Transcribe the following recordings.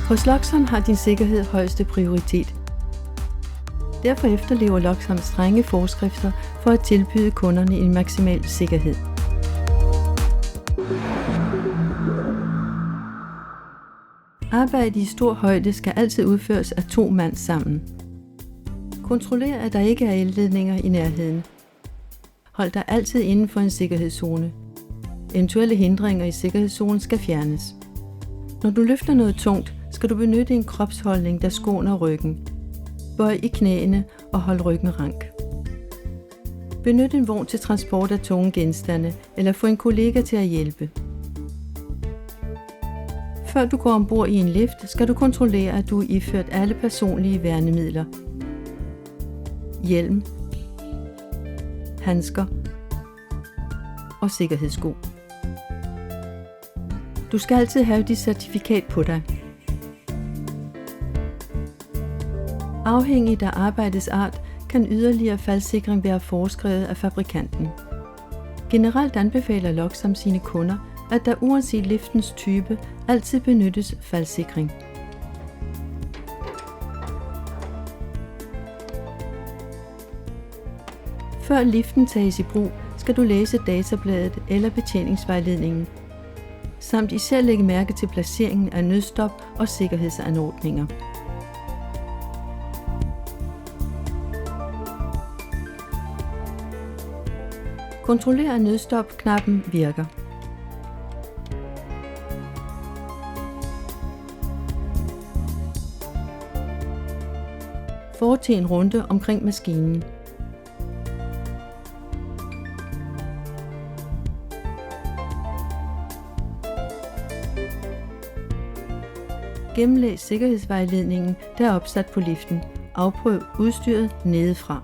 Hos Loxam har din sikkerhed højeste prioritet. Derfor efterlever Loxam strenge forskrifter for at tilbyde kunderne en maksimal sikkerhed. Arbejde i stor højde skal altid udføres af 2 mand sammen. Kontroller, at der ikke er elledninger i nærheden. Hold dig altid inden for en sikkerhedszone. Eventuelle hindringer i sikkerhedszonen skal fjernes. Når du løfter noget tungt, skal du benytte en kropsholdning, der skåner ryggen. Bøj i knæene og hold ryggen rank. Benyt en vogn til transport af tunge genstande, eller få en kollega til at hjælpe. Før du går ombord i en lift, skal du kontrollere, at du er iført alle personlige værnemidler. Hjelm, handsker og sikkerhedssko. Du skal altid have dit certifikat på dig. Afhængigt af arbejdets art kan yderligere faldsikring være foreskrevet af fabrikanten. Generelt anbefaler Loxam sine kunder, at der uanset liftens type altid benyttes faldsikring. Før liften tages i brug, skal du læse databladet eller betjeningsvejledningen, samt især lægge mærke til placeringen af nødstop og sikkerhedsanordninger. Kontroller, at nødstop-knappen virker. Foretag en runde omkring maskinen. Gennemlæs sikkerhedsvejledningen, der er opsat på liften. Afprøv udstyret nedefra.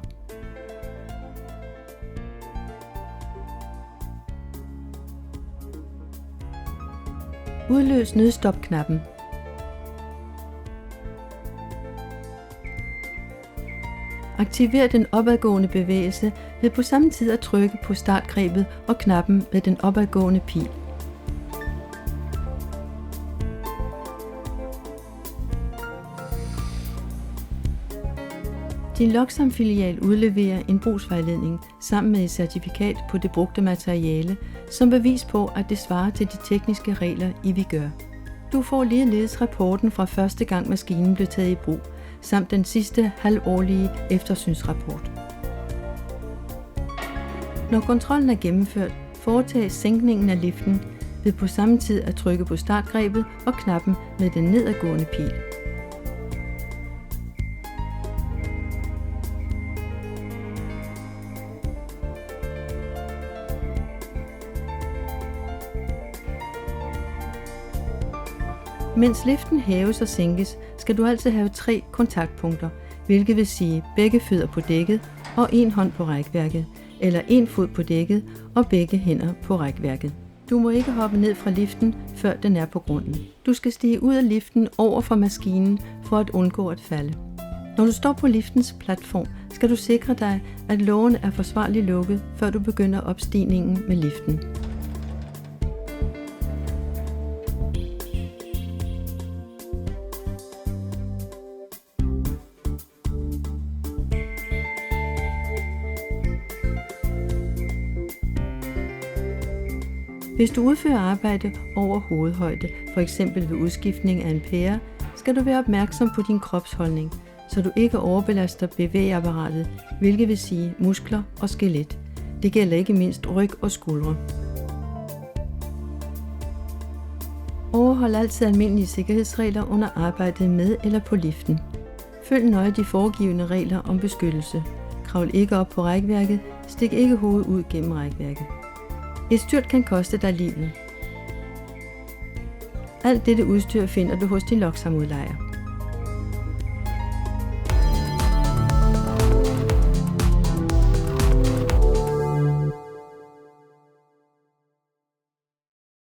Udløs nødstop-knappen. Aktiver den opadgående bevægelse ved på samme tid at trykke på startgrebet og knappen med den opadgående pil. Din Loxam-filial udleverer en brugsvejledning sammen med et certifikat på det brugte materiale, som bevis på, at det svarer til de tekniske regler, I vil gøre. Du får ligeledes rapporten fra første gang maskinen blev taget i brug, samt den sidste halvårlige eftersynsrapport. Når kontrollen er gennemført, foretages sænkningen af liften ved på samme tid at trykke på startgrebet og knappen med den nedadgående pil. Mens liften hæves og sænkes, skal du altid have 3 kontaktpunkter, hvilket vil sige begge fødder på dækket og en hånd på rækværket, eller en fod på dækket og begge hænder på rækværket. Du må ikke hoppe ned fra liften, før den er på grunden. Du skal stige ud af liften over for maskinen for at undgå at falde. Når du står på liftens platform, skal du sikre dig, at lågene er forsvarligt lukket, før du begynder opstigningen med liften. Hvis du udfører arbejde over hovedhøjde, f.eks. ved udskiftning af en pære, skal du være opmærksom på din kropsholdning, så du ikke overbelaster bevægeapparatet, hvilket vil sige muskler og skelet. Det gælder ikke mindst ryg og skuldre. Overhold altid almindelige sikkerhedsregler under arbejdet med eller på liften. Følg nøje de foregivne regler om beskyttelse. Kravl ikke op på rækværket, stik ikke hovedet ud gennem rækværket. Et styrt kan koste dig livet. Alt dette udstyr finder du hos din Loxam udlejer.